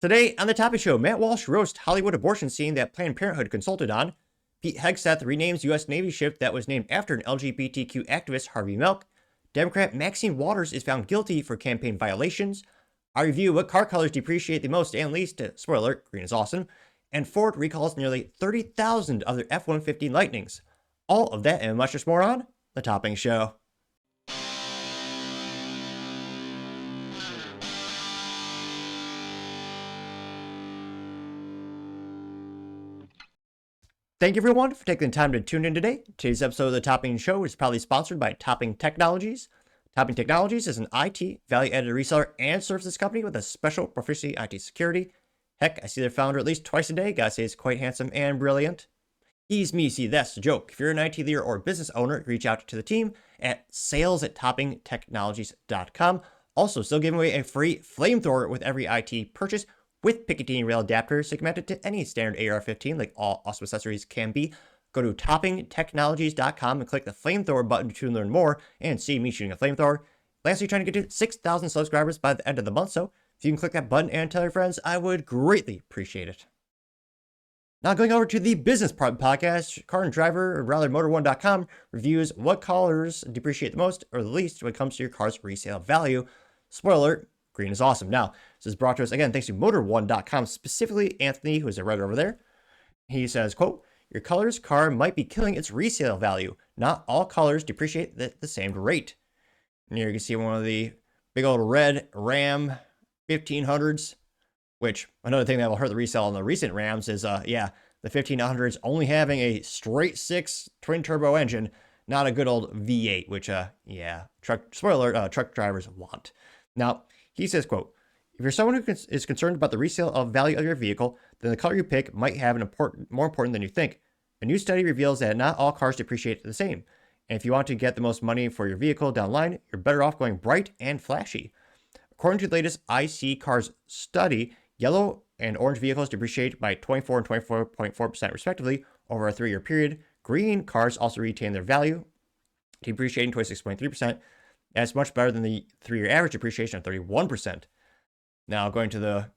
Today on the Topping Show, Matt Walsh roasts Hollywood abortion scene that Planned Parenthood consulted on. Pete Hegseth renames U.S. Navy ship that was named after an LGBTQ activist, Harvey Milk. Democrat Maxine Waters is found guilty for campaign violations. I review what car colors depreciate the most and least. Spoiler alert, green is awesome. And Ford recalls nearly 30,000 other F-150 Lightnings. All of that and much more on the Topping Show. Thank you everyone for taking the time to tune in today. Today's episode of the Topping Show is proudly sponsored by Topping Technologies. Topping Technologies is an IT value-added reseller and services company with a special proficiency in IT security. Heck, I see their founder at least twice a day. Gotta say he's quite handsome and brilliant. Ease me, see, that's the joke. If you're an IT leader or business owner, reach out to the team at sales@toppingtechnologies.com. Also, still giving away a free flamethrower with every IT purchase, with Picatinny rail adapter segmented to any standard AR-15 like all awesome accessories can be. Go to toppingtechnologies.com and click the flamethrower button to learn more and see me shooting a flamethrower. Lastly, trying to get to 6,000 subscribers by the end of the month, so if you can click that button and tell your friends, I would greatly appreciate it. Now going over to the business part of the podcast, Car and Driver, or rather Motor1.com, reviews what colors depreciate the most or the least when it comes to your car's resale value. Spoiler alert, green is awesome. Now, this is brought to us again thanks to Motor1.com, specifically Anthony, who is a writer over there. He says, quote, your color's car might be killing its resale value. Not all colors depreciate at the same rate. And here you can see one of the big old red Ram 1500s, which another thing that will hurt the resale on the recent Rams is, the 1500s only having a straight six twin turbo engine, not a good old V8, which, truck drivers want. Now, he says, quote, if you're someone who is concerned about the resale value of your vehicle, then the color you pick might have more important than you think. A new study reveals that not all cars depreciate the same. And if you want to get the most money for your vehicle down the line, you're better off going bright and flashy. According to the latest IC Cars study, yellow and orange vehicles depreciate by 24 and 24.4% respectively over a 3-year period. Green cars also retain their value, depreciating 26.3%. That's much better than the 3-year average depreciation of 31%. Now, going to the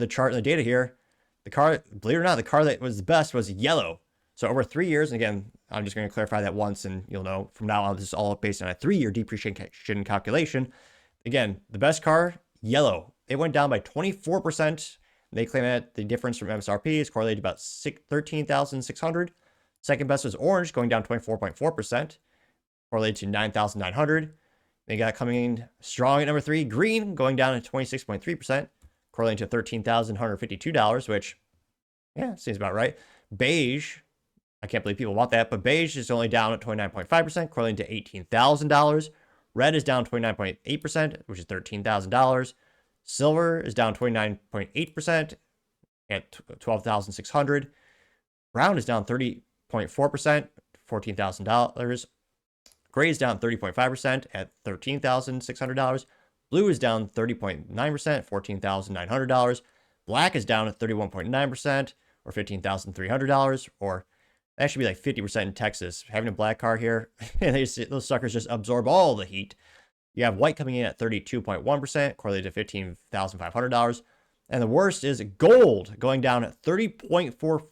chart and the data here, the car, believe it or not, the car that was the best was yellow. So over 3 years, and again, I'm just going to clarify that once, and you'll know from now on this is all based on a 3-year depreciation calculation. Again, the best car, yellow. It went down by 24%. They claim that the difference from MSRP is correlated to about 13,600. Second best was orange, going down 24.4%, correlated to 9,900. They got coming in strong at number 3, green, going down at 26.3%, correlating to $13,152, which, seems about right. Beige, I can't believe people want that, but beige is only down at 29.5%, correlating to $18,000. Red is down 29.8%, which is $13,000. Silver is down 29.8% at $12,600. Brown is down 30.4%, $14,000. Gray is down 30.5% at $13,600. Blue is down 30.9%, $14,900. Black is down at 31.9%, or $15,300. Or that should be like 50% in Texas. Having a black car here, those suckers just absorb all the heat. You have white coming in at 32.1%, correlated to $15,500. And the worst is gold, going down at 30.4%.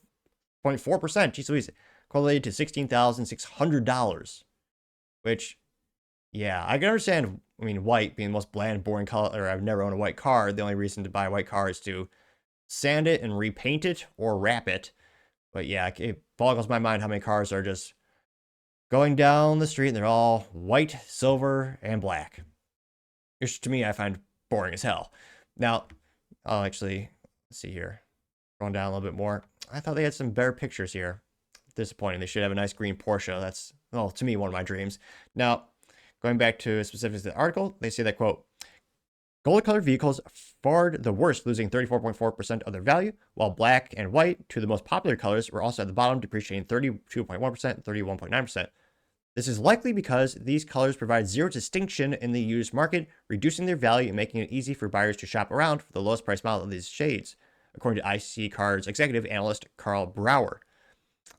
Jeez Louise, correlated to $16,600. Which, I can understand. I mean, white being the most bland, boring color. I've never owned a white car. The only reason to buy a white car is to sand it and repaint it or wrap it. But it boggles my mind how many cars are just going down the street and they're all white, silver, and black. Which to me, I find boring as hell. Now, I'll actually, let's see here. Going down a little bit more. I thought they had some better pictures here. Disappointing. They should have a nice green Porsche. That's, well, to me, one of my dreams. Now, going back to specifics of the article, they say that, quote, gold-colored vehicles fared the worst, losing 34.4% of their value, while black and white, two of the most popular colors, were also at the bottom, depreciating 32.1% and 31.9%. This is likely because these colors provide zero distinction in the used market, reducing their value and making it easy for buyers to shop around for the lowest price model of these shades, according to IC Cars executive analyst Carl Brower.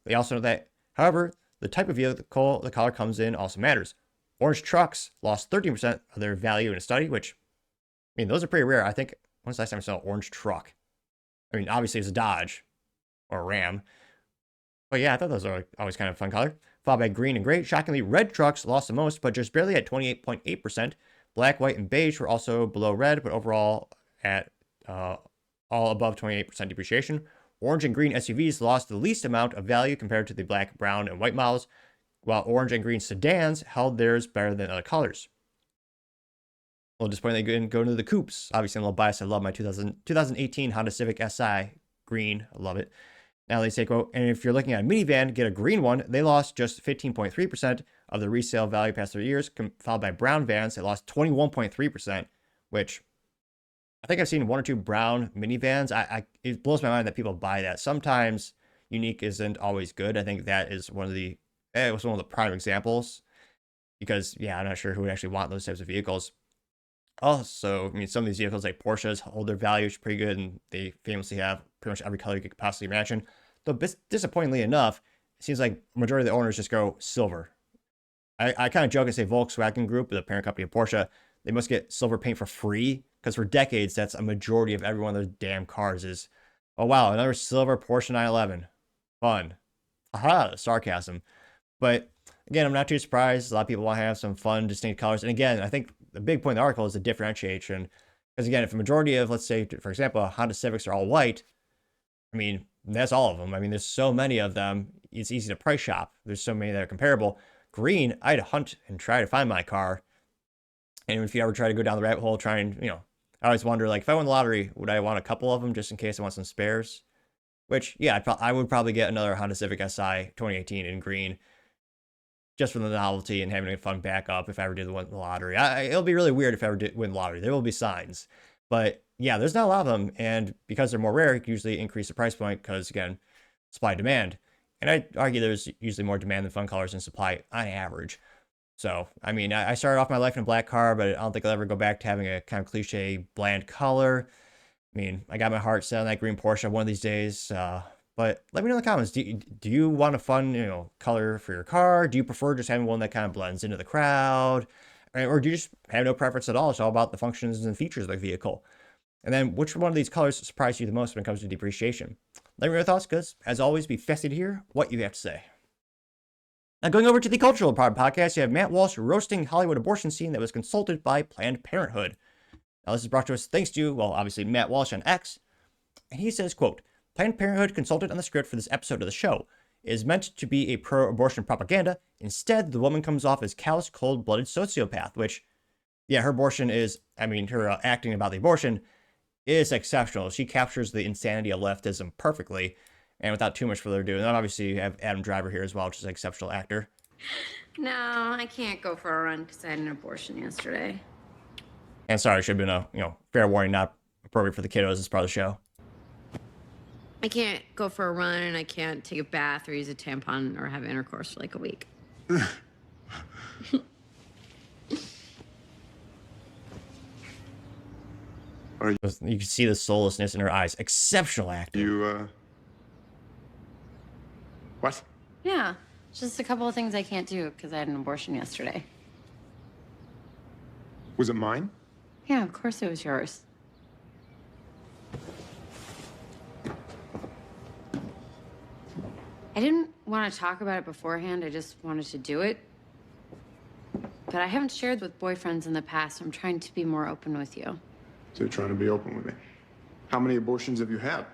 They also know that, however, the type of vehicle the color comes in also matters. Orange trucks lost 13% of their value in a study, which, I mean, those are pretty rare. I think When's the last time I saw an orange truck? I mean, obviously it's a Dodge or a Ram. But yeah, I thought those are always kind of a fun color. Followed by green and gray. Shockingly, red trucks lost the most, but just barely at 28.8%. Black, white, and beige were also below red, but overall at all above 28% depreciation. Orange and green SUVs lost the least amount of value compared to the black, brown, and white models, while orange and green sedans held theirs better than other colors. A little disappointing they didn't go into the coupes. Obviously, I'm a little biased. I love my 2018 Honda Civic Si green. I love it. Now they say, quote, and if you're looking at a minivan, get a green one. They lost just 15.3% of the resale value past 3 years, followed by brown vans. They lost 21.3%, which I think I've seen 1 or 2 brown minivans. It blows my mind that people buy that. Sometimes unique isn't always good. I think that is one of the prime examples because, yeah, I'm not sure who would actually want those types of vehicles. Also, I mean, some of these vehicles like Porsches hold their values pretty good, and they famously have pretty much every color you could possibly imagine. Though disappointingly enough, it seems like majority of the owners just go silver. I kind of joke and say Volkswagen Group, the parent company of Porsche, they must get silver paint for free because for decades that's a majority of every one of those damn cars is. Oh wow, another silver Porsche 911, fun. Haha, sarcasm. But again, I'm not too surprised. A lot of people want to have some fun, distinct colors. And again, I think the big point of the article is the differentiation. Because again, if a majority of, let's say, for example, Honda Civics are all white, I mean, that's all of them. I mean, there's so many of them. It's easy to price shop. There's so many that are comparable. Green, I had to hunt and try to find my car. And if you ever try to go down the rabbit hole, try and, I always wonder, like, if I won the lottery, would I want a couple of them just in case I want some spares? Which, yeah, I would probably get another Honda Civic Si 2018 in green, just for the novelty and having a fun backup if I ever did win the lottery. It'll be really weird if I ever did win the lottery. There will be signs. But yeah, there's not a lot of them. And because they're more rare, you can usually increase the price point because, again, supply and demand. And I argue there's usually more demand than fun colors and supply on average. So, I mean, I started off my life in a black car, but I don't think I'll ever go back to having a kind of cliche bland color. I mean, I got my heart set on that green Porsche one of these days. But let me know in the comments, do you want a fun, color for your car? Do you prefer just having one that kind of blends into the crowd? Or do you just have no preference at all? It's all about the functions and features of the vehicle. And then which one of these colors surprised you the most when it comes to depreciation? Let me know your thoughts, because as always, be fascinated to hear what you have to say. Now, going over to the Cultural Part podcast, you have Matt Walsh roasting Hollywood abortion scene that was consulted by Planned Parenthood. Now, this is brought to us thanks to, well, obviously, Matt Walsh on X. And he says, quote, Planned Parenthood consulted on the script for this episode of the show. It is meant to be a pro-abortion propaganda. Instead, the woman comes off as callous, cold-blooded sociopath, which, yeah, her abortion is, her acting about the abortion is exceptional. She captures the insanity of leftism perfectly, and without too much further ado. And then obviously you have Adam Driver here as well, which is an exceptional actor. No, I can't go for a run because I had an abortion yesterday. And sorry, should have been a, fair warning, not appropriate for the kiddos as part of the show. I can't go for a run, and I can't take a bath or use a tampon or have intercourse for like a week. You can see the soullessness in her eyes. Exceptional acting. What? Yeah, just a couple of things I can't do because I had an abortion yesterday. Was it mine? Yeah, of course it was yours. I didn't want to talk about it beforehand. I just wanted to do it. But I haven't shared with boyfriends in the past. I'm trying to be more open with you. So you're trying to be open with me. How many abortions have you had?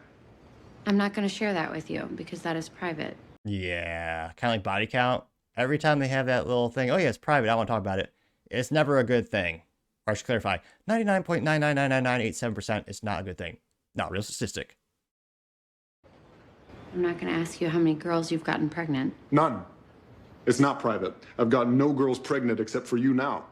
I'm not going to share that with you because that is private. Yeah, kind of like body count. Every time they have that little thing, oh yeah, it's private, I don't want to talk about it. It's never a good thing. Or I should clarify, 99.9999987% is not a good thing. Not a real statistic. I'm not going to ask you how many girls you've gotten pregnant. None. It's not private. I've gotten no girls pregnant except for you now.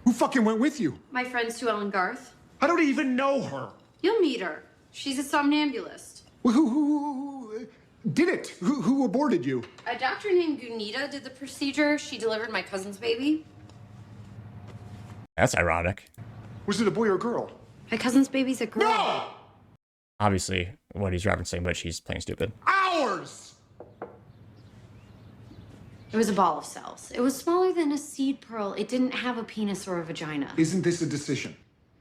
Who fucking went with you? My friend Sue Ellen Garth. I don't even know her. You'll meet her. She's a somnambulist. Who did it? Who aborted you? A doctor named Gunita did the procedure. She delivered my cousin's baby. That's ironic. Was it a boy or a girl? My cousin's baby's a girl. No! Obviously, what he's referencing, but she's playing stupid. Ow! hours! It was a ball of cells. It was smaller than a seed pearl. It didn't have a penis or a vagina. Isn't this a decision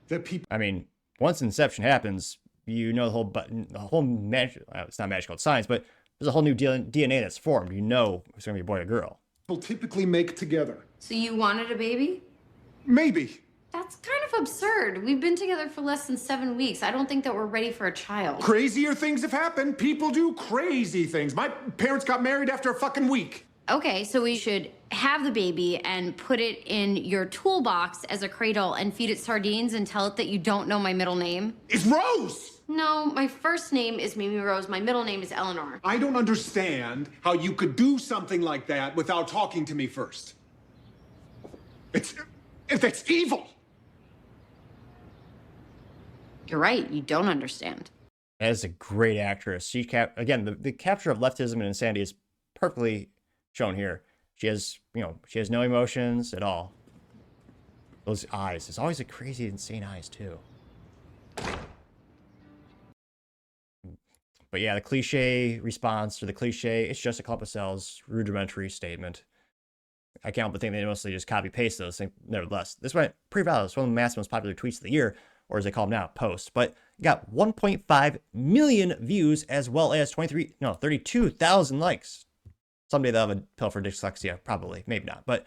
that people... I mean, once inception happens, you know it's not magical, it's science, but there's a whole new DNA that's formed. You know it's going to be a boy or girl. typically make together? So you wanted a baby? Maybe. That's kind of absurd. We've been together for less than 7 weeks. I don't think that we're ready for a child. Crazier things have happened. People do crazy things. My parents got married after a fucking week. Okay, so we should have the baby and put it in your toolbox as a cradle and feed it sardines and tell it that you don't know my middle name? It's Rose! No, my first name is Mimi Rose. My middle name is Eleanor. I don't understand how you could do something like that without talking to me first. It's evil. You're right, you don't understand. As a great actress, she again the capture of leftism and insanity is perfectly shown here. She has no emotions at all. Those eyes, it's always a crazy, insane eyes too. But yeah, the cliche response to the cliche, it's just a clump of cells, rudimentary statement. I can't help but think they mostly just copy paste those things. Nevertheless, this went pretty viral. It's one of the most popular tweets of the year, or as they call them now, posts. But it got 1.5 million views as well as 32,000 likes. Someday they'll have a pill for dyslexia, probably, maybe not. But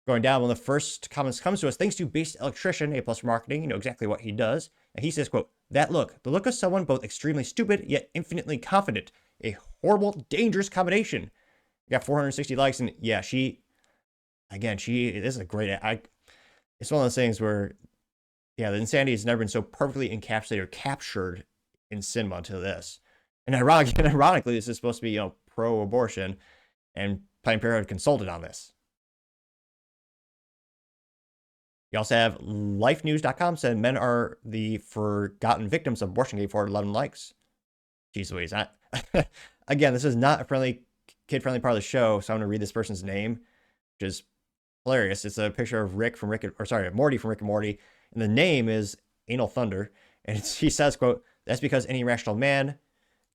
going down, one of the first comments comes to us, thanks to Based Electrician, A+ for marketing, you know exactly what he does. And he says, quote, "That look, the look of someone both extremely stupid yet infinitely confident. A horrible, dangerous combination." You got 460 likes, and yeah, this is a great, it's one of those things where, yeah, the insanity has never been so perfectly encapsulated or captured in cinema until this. And ironically, this is supposed to be, pro-abortion, and Planned Parenthood consulted on this. You also have lifenews.com said men are the forgotten victims of abortion, gave 411 likes. Jeez Louise. Again, this is not a kid-friendly part of the show, so I'm going to read this person's name, which is hilarious. It's a picture of Morty from Rick and Morty, and the name is Anal Thunder, and he says, quote, "That's because any rational man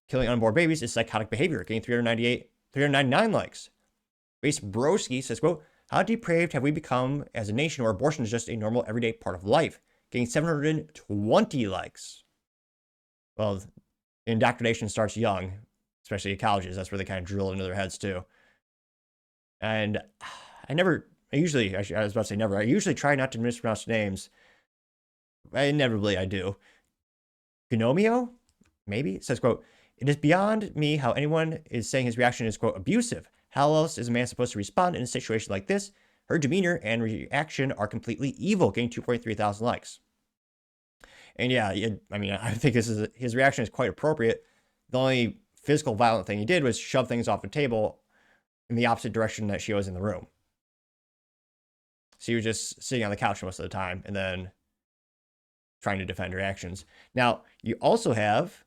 killing unborn babies is psychotic behavior," getting 399 likes. Base Broski says, quote, "How depraved have we become as a nation where abortion is just a normal everyday part of life?" Getting 720 likes. Well, indoctrination starts young, especially at colleges. That's where they kind of drill into their heads too. And I usually try not to mispronounce names. Inevitably I do. Gnomio, maybe, it says, quote, "It is beyond me how anyone is saying his reaction is, quote, abusive. How else is a man supposed to respond in a situation like this? Her demeanor and reaction are completely evil," getting 2.3 thousand likes. And yeah, I think his reaction is quite appropriate. The only physical violent thing he did was shove things off the table in the opposite direction that she was in the room. So he was just sitting on the couch most of the time and then trying to defend her actions. Now, you also have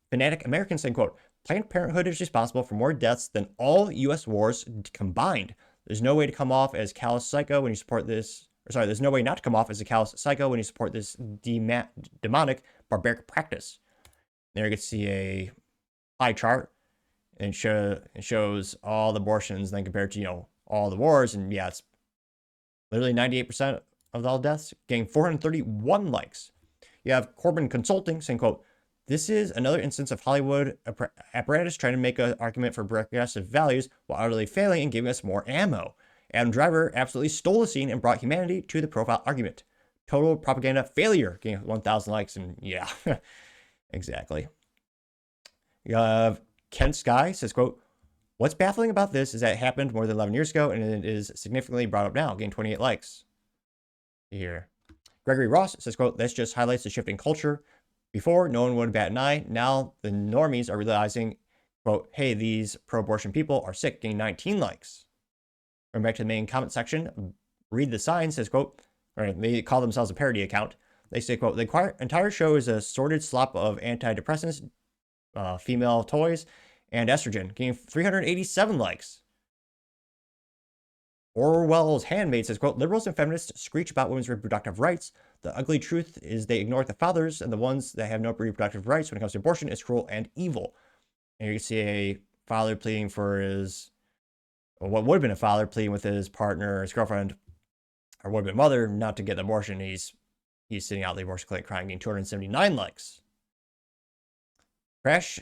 Fanatic Americans saying, quote, "Planned Parenthood is responsible for more deaths than all U.S. wars combined. There's no way to come off as callous psycho when you support this. There's no way not to come off as a callous psycho when you support this demonic, barbaric practice." There you can see a pie chart and it shows all the abortions, then compared to, all the wars. And yeah, it's literally 98% of all deaths, getting 431 likes. You have Corbin Consulting saying, quote, "This is another instance of Hollywood apparatus trying to make an argument for progressive values while utterly failing and giving us more ammo. Adam Driver absolutely stole the scene and brought humanity to the profile argument. Total propaganda failure," getting 1,000 likes. And yeah, exactly. You have Kent Sky says, quote, "What's baffling about this is that it happened more than 11 years ago and it is significantly brought up now," getting 28 likes. Here. Gregory Ross says, quote, "This just highlights the shifting culture. Before, no one would bat an eye. Now the normies are realizing, quote, hey, these pro-abortion people are sick," getting 19 likes. Going back to the main comment section, Read the Sign says, quote, or they call themselves a parody account. They say, quote, "The entire show is a sordid slop of antidepressants, female toys, and estrogen," getting 387 likes. Orwell's Handmaid says, quote, "Liberals and feminists screech about women's reproductive rights. The ugly truth is they ignore the fathers and the ones that have no reproductive rights when it comes to abortion is cruel and evil." And you can see a father pleading for his, or what would have been a father pleading with his partner, his girlfriend, or would have been mother, not to get an abortion. He's sitting out the abortion clinic crying, getting 279 likes. Crash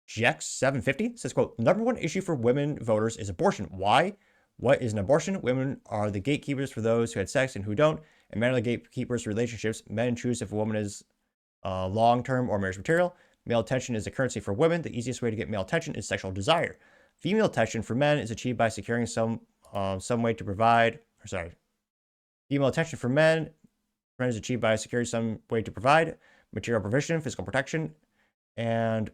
Jex 750 says, quote, number one issue for women voters is abortion. Why? What is an abortion? Women are the gatekeepers for those who had sex and who don't, and men are the gatekeepers for relationships. Men choose if a woman is long-term or marriage material. Male attention is a currency for women. The easiest way to get male attention is sexual desire. Female attention for men is achieved by securing some way to provide. Female attention for men is achieved by securing some way to provide material provision, physical protection, and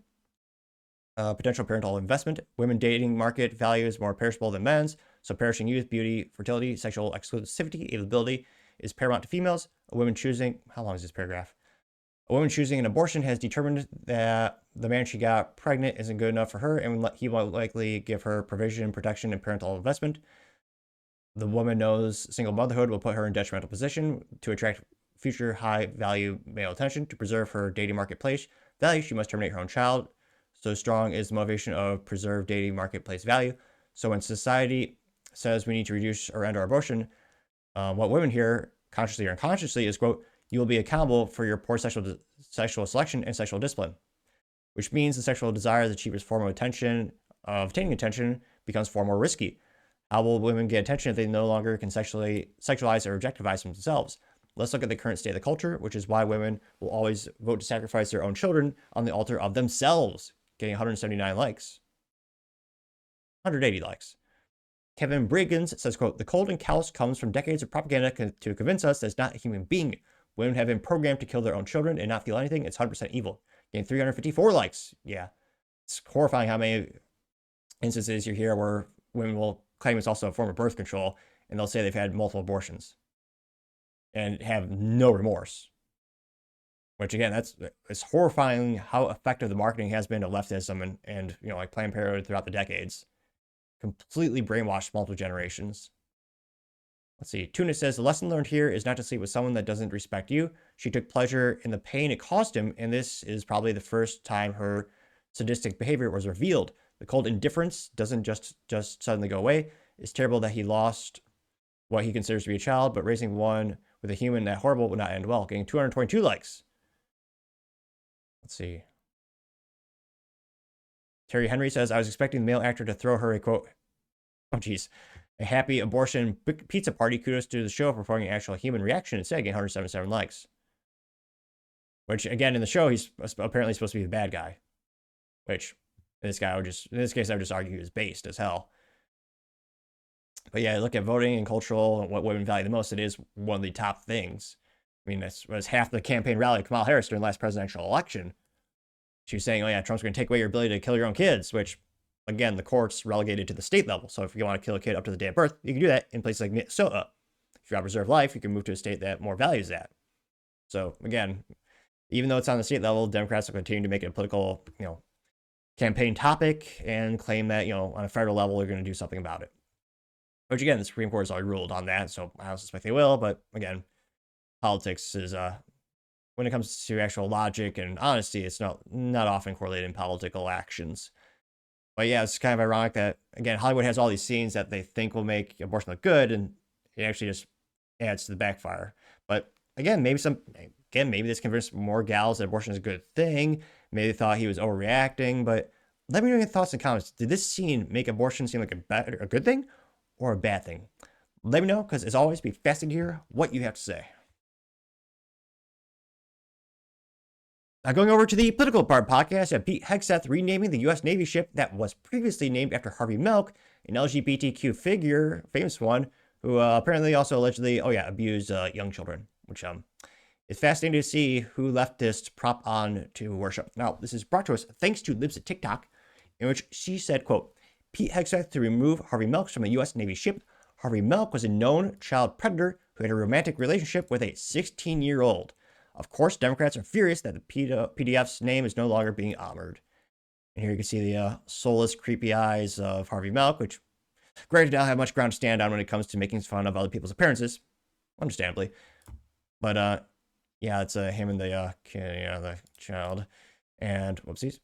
potential parental investment. Women dating market value is more perishable than men's, so perishing youth, beauty, fertility, sexual exclusivity, availability is paramount to females. A woman choosing, how long is this paragraph? A woman choosing an abortion has determined that the man she got pregnant isn't good enough for her, and he will likely give her provision, protection, and parental investment. The woman knows single motherhood will put her in detrimental position. To attract future high-value male attention, to preserve her dating marketplace value, she must terminate her own child. So strong is the motivation of preserve dating marketplace value. So when society says we need to reduce or end our abortion, what women hear, consciously or unconsciously, is, quote, you will be accountable for your poor sexual selection and sexual discipline, which means the sexual desire, the cheapest form of obtaining attention, becomes far more risky. How will women get attention if they no longer can sexualize or objectify themselves? Let's look at the current state of the culture, which is why women will always vote to sacrifice their own children on the altar of themselves, getting 179 likes. 180 likes. Kevin Briggins says, quote, the cold and callous comes from decades of propaganda to convince us that it's not a human being. Women have been programmed to kill their own children and not feel anything. It's 100% evil. Getting 354 likes. Yeah. It's horrifying how many instances you hear where women will claim it's also a form of birth control, and they'll say they've had multiple abortions and have no remorse. Which, again, it's horrifying how effective the marketing has been to leftism and like Planned Parenthood throughout the decades. Completely brainwashed multiple generations. Let's see. Tuna says, the lesson learned here is not to sleep with someone that doesn't respect you. She took pleasure in the pain it caused him, and this is probably the first time her sadistic behavior was revealed. The cold indifference doesn't just suddenly go away. It's terrible that he lost what he considers to be a child, but raising one with a human that horrible would not end well. Getting 222 likes. Let's see. Terry Henry says, I was expecting the male actor to throw her a, quote, oh geez, a happy abortion pizza party. Kudos to the show for performing an actual human reaction instead, getting 177 likes. Which, again, in the show, he's apparently supposed to be the bad guy. Which, in this case, I would just argue he was based as hell. But yeah, look at voting and cultural and what women value the most. It is one of the top things. I mean, that was half the campaign rally of Kamala Harris during the last presidential election. She was saying, oh yeah, Trump's going to take away your ability to kill your own kids, which, again, the courts relegated to the state level. So if you want to kill a kid up to the day of birth, you can do that in places like Minnesota. If you want to preserve life, you can move to a state that more values that. So again, even though it's on the state level, Democrats will continue to make it a political, campaign topic and claim that, on a federal level, they're going to do something about it. Which, again, the Supreme Court has already ruled on that, so I don't suspect they will. But again, politics is, when it comes to actual logic and honesty, it's not often correlated in political actions. But yeah, it's kind of ironic that, again, Hollywood has all these scenes that they think will make abortion look good, and it actually just adds to the backfire. But again, maybe this convinced more gals that abortion is a good thing. Maybe they thought he was overreacting. But let me know your thoughts in the comments. Did this scene make abortion seem like a good thing or a bad thing? Let me know, because as always, be fascinated to hear what you have to say. Now, going over to the political part podcast, you have Pete Hegseth renaming the U.S. Navy ship that was previously named after Harvey Milk, an LGBTQ figure, famous one, who apparently also allegedly, abused young children, which is fascinating to see who leftists prop on to worship. Now, this is brought to us thanks to Libs at TikTok, in which she said, quote, Pete Hegseth to remove Harvey Milk from a U.S. Navy ship. Harvey Milk was a known child predator who had a romantic relationship with a 16-year-old. Of course, Democrats are furious that the PDF's name is no longer being honored. And here you can see the soulless, creepy eyes of Harvey Milk, which, granted, don't have much ground to stand on when it comes to making fun of other people's appearances, understandably. But yeah, it's him and the kid, the child, and whoopsies.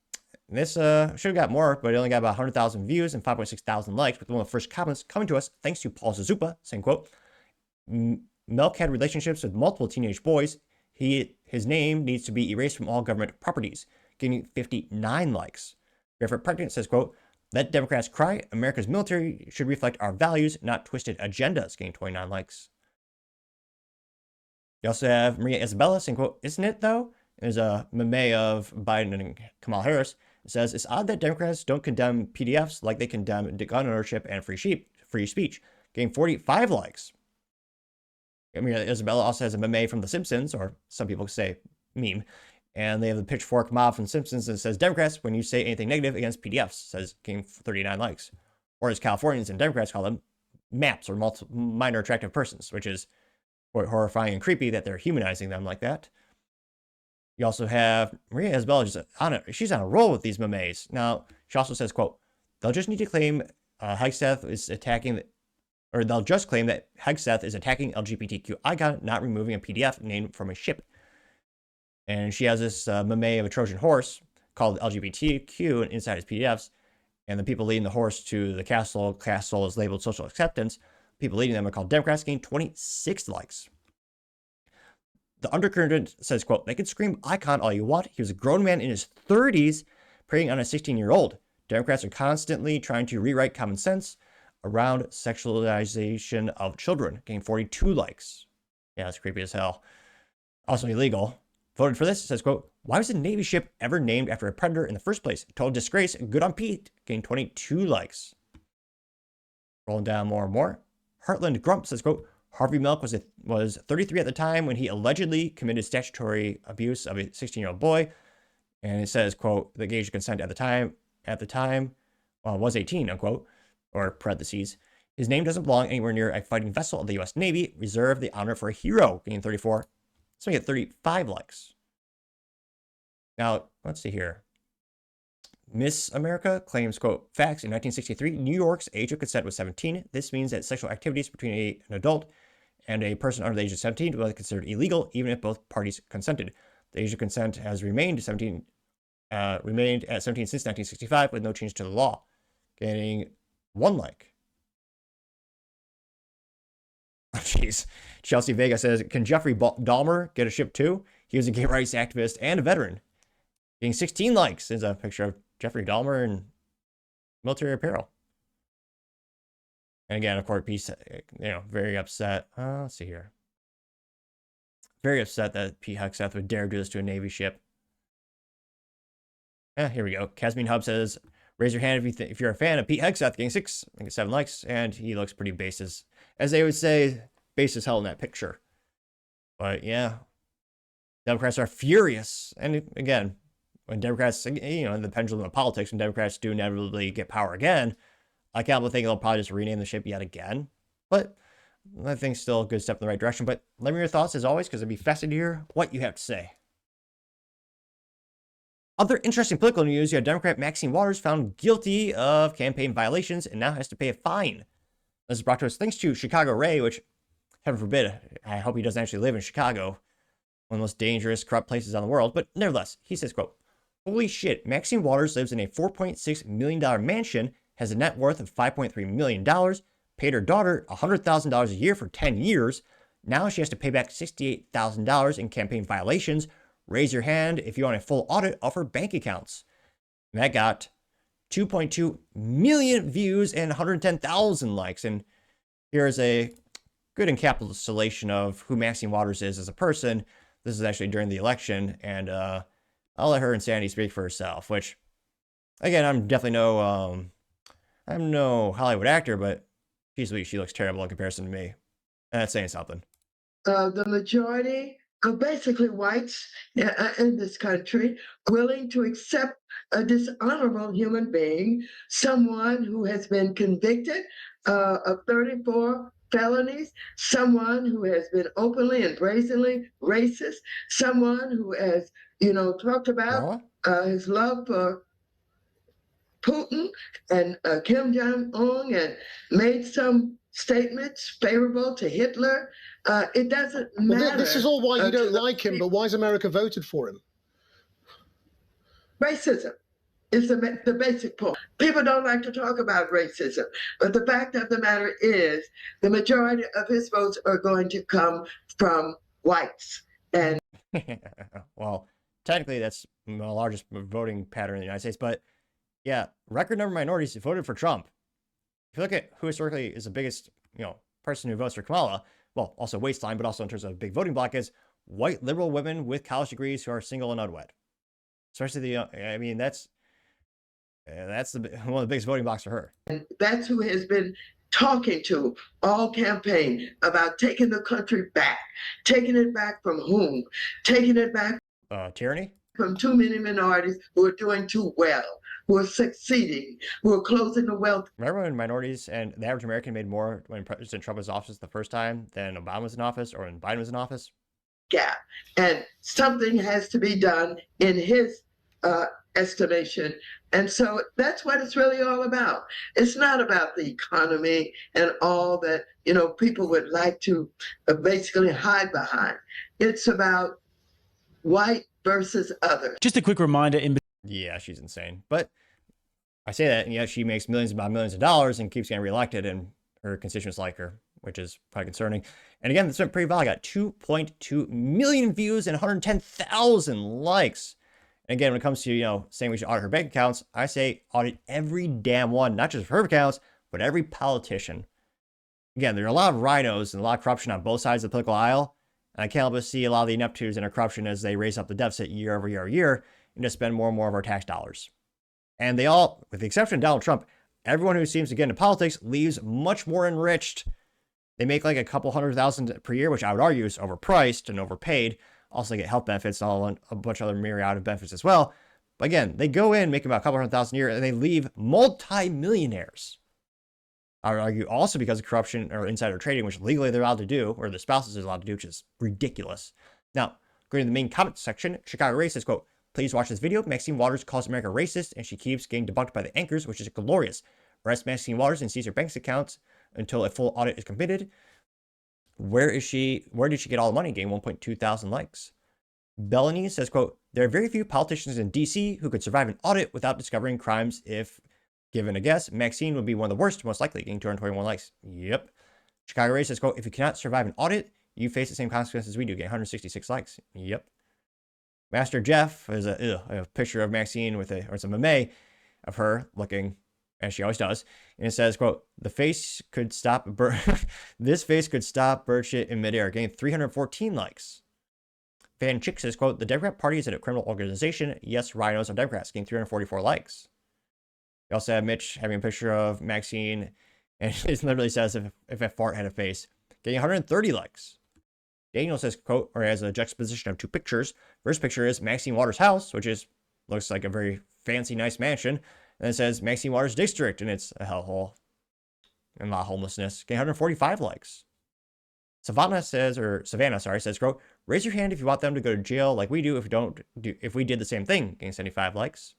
this should have got more, but it only got about 100,000 views and 5.6 thousand likes, with one of the first comments coming to us thanks to Paul Zazupa, saying, quote, Milk had relationships with multiple teenage boys. His name needs to be erased from all government properties, getting 59 likes. Barefoot Pregnant says, quote, let Democrats cry. America's military should reflect our values, not twisted agendas, getting 29 likes. You also have Maria Isabella saying, quote, isn't it though? There's a meme of Biden and Kamala Harris. It says, it's odd that Democrats don't condemn PDFs like they condemn gun ownership and free speech, getting 45 likes. Maria Isabella also has a meme from The Simpsons, or some people say meme, and they have the pitchfork mob from Simpsons that says, Democrats, when you say anything negative against PDFs, says getting 39 likes. Or as Californians and Democrats call them, MAPs, or minor attractive persons, which is quite horrifying and creepy that they're humanizing them like that. You also have Maria Isabella she's on a roll with these memes. Now, she also says, quote, they'll just need to claim Hegseth is attacking, or they'll just claim that Hegseth is attacking LGBTQ icon, not removing a PDF named from a ship. And she has this meme of a Trojan horse called LGBTQ and inside his PDFs. And the people leading the horse to the castle is labeled social acceptance. People leading them are called Democrats, getting 26 likes. The undercurrent says, quote, they can scream icon all you want. He was a grown man in his 30s preying on a 16-year-old. Democrats are constantly trying to rewrite common sense around sexualization of children, getting 42 likes. Yeah, that's creepy as hell. Also illegal. Voted for this, says, quote, why was a Navy ship ever named after a predator in the first place? Total disgrace. Good on Pete. Getting 22 likes. Rolling down more and more. Heartland Grump says, quote, Harvey Milk was 33 at the time when he allegedly committed statutory abuse of a 16-year-old boy. And it says, quote, the age of consent at the time was 18, unquote, or parentheses. His name doesn't belong anywhere near a fighting vessel of the U.S. Navy. Reserve the honor for a hero, getting 34. So we get 35 likes. Now, let's see here. Miss America claims, quote, facts, in 1963, New York's age of consent was 17. This means that sexual activities between an adult and a person under the age of 17 was considered illegal, even if both parties consented. The age of consent has remained at 17 since 1965 with no change to the law, getting 1 like. Oh, jeez. Chelsea Vega says, can Jeffrey Dahmer get a ship too? He was a gay rights activist and a veteran. Getting 16 likes. There's a picture of Jeffrey Dahmer in military apparel. And again, of course, Pete, very upset. Let's see here. Very upset that Pete Hegseth would dare do this to a Navy ship. Here we go. Casmine Hub says, raise your hand if you're a fan of Pete Hegseth, getting 7 likes, and he looks pretty base as they would say, base as hell in that picture. But yeah, Democrats are furious. And again, when Democrats, the pendulum of politics, when Democrats do inevitably get power again, I can't think they'll probably just rename the ship yet again. But I think still a good step in the right direction. But let me know your thoughts as always, because I'd be fascinated to hear what you have to say. Other interesting political news, you have Democrat Maxine Waters found guilty of campaign violations and now has to pay a fine. This is brought to us thanks to Chicago Ray, which, heaven forbid, I hope he doesn't actually live in Chicago, one of the most dangerous, corrupt places on the world. But nevertheless, he says, quote, holy shit, Maxine Waters lives in a $4.6 million mansion, has a net worth of $5.3 million, paid her daughter $100,000 a year for 10 years. Now she has to pay back $68,000 in campaign violations. Raise your hand if you want a full audit of her bank accounts. And that got 2.2 million views and 110,000 likes. And here's a good encapsulation of who Maxine Waters is as a person. This is actually during the election, and I'll let her insanity speak for herself, which, again, I'm definitely I'm no Hollywood actor, but she's weak. She looks terrible in comparison to me. And that's saying something. The majority of basically whites in this country willing to accept a dishonorable human being, someone who has been convicted of 34 felonies, someone who has been openly and brazenly racist, someone who has, talked about his love for Putin and Kim Jong-un and made some statements favorable to Hitler. It doesn't matter. Well, this is all why you don't like him, but why has America voted for him? Racism. is the basic point. People don't like to talk about racism, but the fact of the matter is the majority of his votes are going to come from whites. And well, technically that's the largest voting pattern in the United States, but yeah, record number of minorities voted for Trump. If you look at who historically is the biggest, person who votes for Kamala, well, also waistline, but also in terms of big voting bloc, is white liberal women with college degrees who are single and unwed. Especially that's one of the biggest voting blocks for her. And that's who has been talking to all campaign about taking the country back. Taking it back from whom? Taking it back tyranny? From too many minorities who are doing too well, who are succeeding, who are closing the wealth. Remember when minorities and the average American made more when President Trump was in office the first time than Obama was in office or when Biden was in office? Gap. And something has to be done in his estimation. And so that's what it's really all about. It's not about the economy and all that, people would like to basically hide behind. It's about white versus other. Just a quick reminder yeah, she's insane. But I say that, and yet she makes millions upon millions of dollars and keeps getting reelected, and her constituents like her, which is quite concerning. And again, this went pretty well. I got 2.2 million views and 110,000 likes. And again, when it comes to, saying we should audit her bank accounts, I say audit every damn one, not just her accounts, but every politician. Again, there are a lot of rhinos and a lot of corruption on both sides of the political aisle. And I can't help but see a lot of the ineptitudes and their corruption as they raise up the deficit year over year over year and just spend more and more of our tax dollars. And they all, with the exception of Donald Trump, everyone who seems to get into politics leaves much more enriched. They make like a couple $100,000 per year, which I would argue is overpriced and overpaid. Also get health benefits and a bunch of other myriad of benefits as well. But again, they go in making about a couple $100,000 a year and they leave multi-millionaires. I would argue also because of corruption or insider trading, which legally they're allowed to do, or the spouses are allowed to do, which is ridiculous. Now, going to the main comment section, Chicago Racist, quote, please watch this video. Maxine Waters calls America racist, and she keeps getting debunked by the anchors, which is glorious. Arrest Maxine Waters and seize her bank accounts until a full audit is completed. Where is she? Where did she get all the money? Getting 1.2 thousand likes. Bellany says, quote, there are very few politicians in D.C. who could survive an audit without discovering crimes. If given a guess, Maxine would be one of the worst, most likely, getting 221 likes. Yep. Chicago Ray says, quote, if you cannot survive an audit, you face the same consequences we do, getting 166 likes. Yep. Master Jeff is a picture of Maxine or it's a meme of her looking as she always does. And it says, quote, this face could stop bird shit in midair, getting 314 likes. Fan Chick says, quote, the Democrat Party is a criminal organization. Yes, rhinos are Democrats, getting 344 likes. We also have Mitch having a picture of Maxine, and it literally says if a fart had a face, getting 130 likes. Daniel says, quote, or has a juxtaposition of two pictures. First picture is Maxine Waters' house, which looks like a very fancy, nice mansion. And then it says Maxine Waters District, and it's a hellhole and a lot of homelessness. Getting 145 likes. Savannah says, quote, raise your hand if you want them to go to jail like we do if we did the same thing. Getting 75 likes.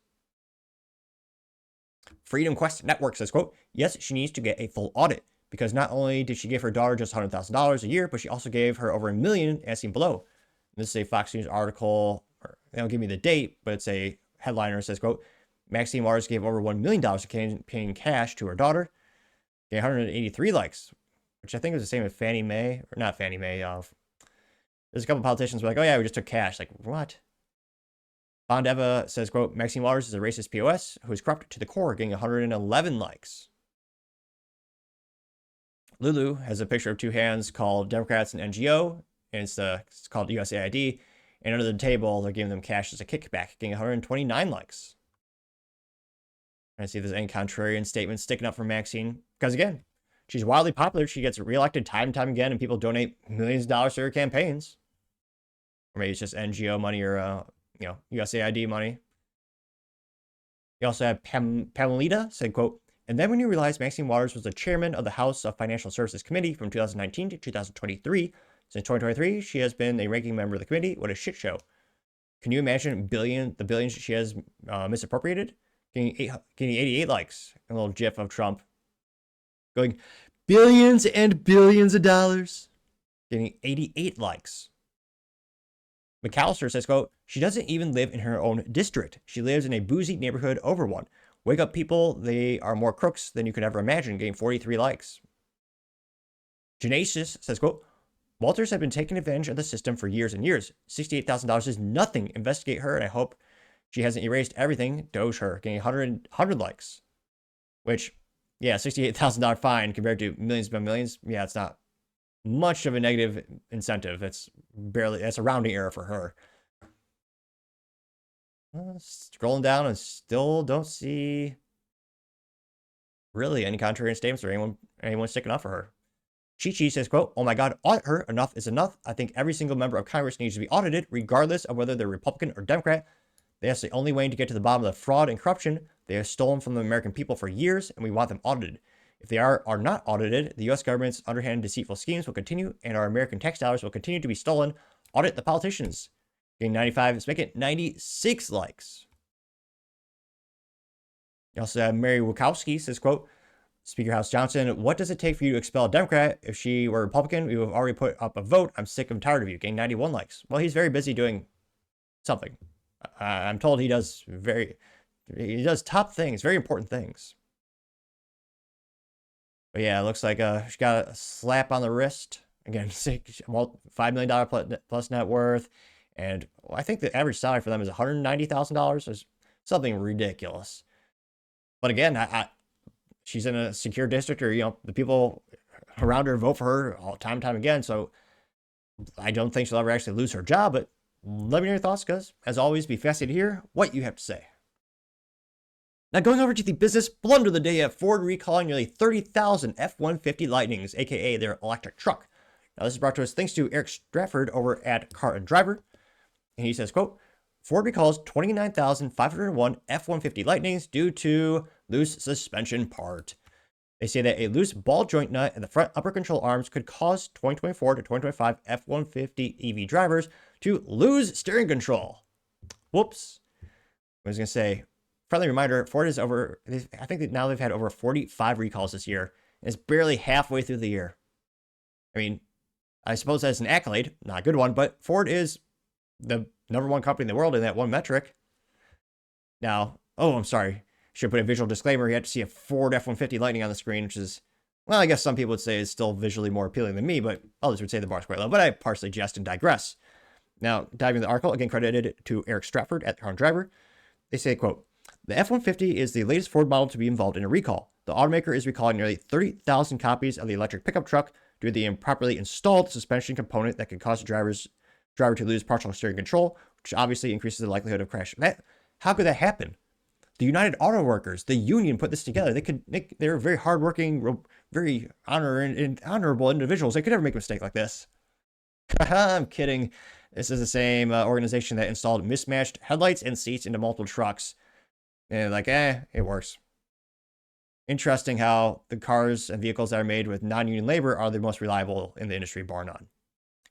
Freedom Quest Network says, quote, yes, she needs to get a full audit because not only did she give her daughter just $100,000 a year, but she also gave her over $1 million, as seen below. And this is a Fox News article. They don't give me the date, but it's a headliner. It says, quote, Maxine Waters gave over $1 million in cash to her daughter. Getting 183 likes, which I think is the same as Fannie Mae, or not Fannie Mae. There's a couple politicians who are like, oh yeah, we just took cash. Like, what? Bond Eva says, quote, Maxine Waters is a racist POS who is corrupt to the core, getting 111 likes. Lulu has a picture of two hands called Democrats and NGO, and it's called USAID. And under the table, they're giving them cash as a kickback, getting 129 likes. I see there's any contrarian statements sticking up for Maxine. Because again, she's wildly popular. She gets reelected time and time again, and people donate millions of dollars to her campaigns. Or maybe it's just NGO money or, USAID money. You also have Pamelita said, quote, and then when you realize Maxine Waters was the chairman of the House of Financial Services Committee from 2019 to 2023. Since 2023, she has been a ranking member of the committee. What a shit show. Can you imagine the billions she has misappropriated? Getting 88 likes. A little gif of Trump going, billions and billions of dollars. Getting 88 likes. McAllister says, quote, She doesn't even live in her own district. She lives in a boozy neighborhood over one. Wake up people, they are more crooks than you could ever imagine, getting 43 likes. Genesis says, quote, Walters have been taking advantage of the system for years and years. $68,000 is nothing. Investigate her, and I hope she hasn't erased everything. Doge her, getting 100 likes. Which, yeah, $68,000 fine compared to millions by millions. Yeah, it's not much of a negative incentive. That's a rounding error for her. Scrolling down and still don't see really any contrarian statements or anyone sticking up for her. Chi says, quote, oh my God, audit her. Enough is enough. I think every single member of Congress needs to be audited, regardless of whether they're Republican or Democrat. That's the only way to get to the bottom of the fraud and corruption they have stolen from the American people for years, and we want them audited. If they are not audited, the U.S. government's underhand deceitful schemes will continue, and our American tax dollars will continue to be stolen. Audit the politicians. Getting 95, let's make it 96 likes. You also have Mary Wachowski says, quote, Speaker House Johnson, what does it take for you to expel a Democrat? If she were Republican, we would have already put up a vote. I'm sick and tired of you. Getting 91 likes. Well, he's very busy doing something. I'm told he does top things, very important things. But yeah, it looks like she got a slap on the wrist. Again, $5 million plus net worth. And I think the average salary for them is $190,000 or something ridiculous. But again, she's in a secure district, or, the people around her vote for her time and time again. So I don't think she'll ever actually lose her job. But let me know your thoughts, because as always, be fascinated to hear what you have to say. Now, going over to the business blunder of the day, at Ford recalling nearly 30,000 F-150 Lightnings, aka their electric truck. Now, this is brought to us thanks to Eric Stratford over at Car and Driver. And he says, quote, Ford recalls 29,501 F-150 Lightnings due to loose suspension part. They say that a loose ball joint nut in the front upper control arms could cause 2024 to 2025 F-150 EV drivers to lose steering control. Whoops. I was going to say, friendly reminder, Ford is I think that now they've had over 45 recalls this year, and it's barely halfway through the year. I mean, I suppose that's an accolade, not a good one, but Ford is the number one company in the world in that one metric. Now, I'm sorry. Should put a visual disclaimer. You have to see a Ford F-150 Lightning on the screen, which is, well, I guess some people would say is still visually more appealing than me, but others would say the bar's quite low. But I partially jest and digress. Now, diving into the article, again credited to Eric Stratford at Car and Driver. They say, quote, the F-150 is the latest Ford model to be involved in a recall. The automaker is recalling nearly 30,000 copies of the electric pickup truck due to the improperly installed suspension component that could cause the driver to lose partial steering control, which obviously increases the likelihood of crashing. How could that happen? The United Auto Workers, the union, put this together. They're very hardworking, very honorable individuals. They could never make a mistake like this. I'm kidding. This is the same organization that installed mismatched headlights and seats into multiple trucks. And it works. Interesting how the cars and vehicles that are made with non-union labor are the most reliable in the industry, bar none.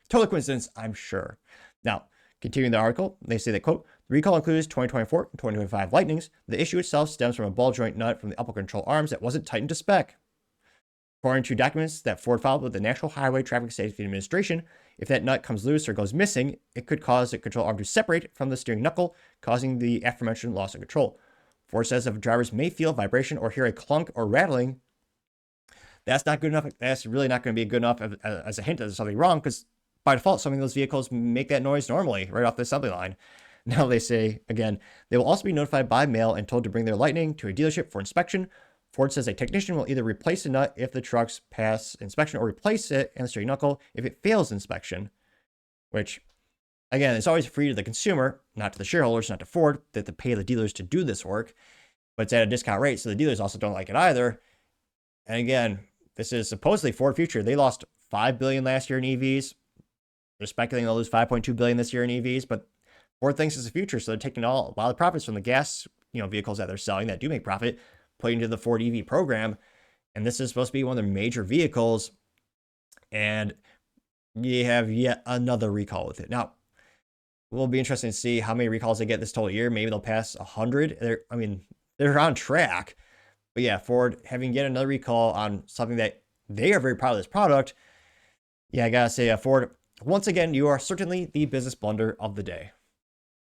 Total coincidence, I'm sure. Now, continuing the article, they say that, quote, the recall includes 2024 and 2025 Lightnings. The issue itself stems from a ball joint nut from the upper control arms that wasn't tightened to spec. According to documents that Ford filed with the National Highway Traffic Safety Administration, if that nut comes loose or goes missing, it could cause the control arm to separate from the steering knuckle, causing the aforementioned loss of control. Ford says if drivers may feel vibration or hear a clunk or rattling, that's not good enough. That's really not going to be good enough as a hint that there's something wrong, because by default, some of those vehicles make that noise normally right off the assembly line. Now they say, again, they will also be notified by mail and told to bring their Lightning to a dealership for inspection. Ford says a technician will either replace the nut if the trucks pass inspection or replace it and the steering knuckle if it fails inspection, which, again, it's always free to the consumer, not to the shareholders, not to Ford, that to pay the dealers to do this work, but it's at a discount rate, so the dealers also don't like it either. And again, this is supposedly Ford future. They lost $5 billion last year in EVs. They're speculating they'll lose $5.2 billion this year in EVs, but Ford thinks it's the future, so they're taking a lot of profits from the gas, vehicles that they're selling that do make profit, putting into the Ford EV program, and this is supposed to be one of their major vehicles, and you have yet another recall with it. Now, it will be interesting to see how many recalls they get this total year. Maybe they'll pass 100. They're on track, but yeah, Ford having yet another recall on something that they are very proud of this product. Yeah, I gotta say, Ford, once again, you are certainly the business blunder of the day.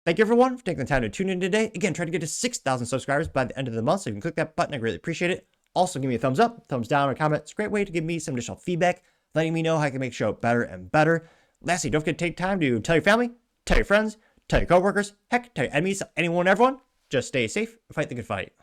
Thank you, everyone, for taking the time to tune in today. Again, try to get to 6,000 subscribers by the end of the month, so you can click that button. I really appreciate it. Also, give me a thumbs up, thumbs down, or comment. It's a great way to give me some additional feedback, letting me know how I can make the show better and better. Lastly, don't forget to take time to tell your family, tell your friends, tell your coworkers, heck, tell your enemies, anyone, everyone. Just stay safe and fight the good fight.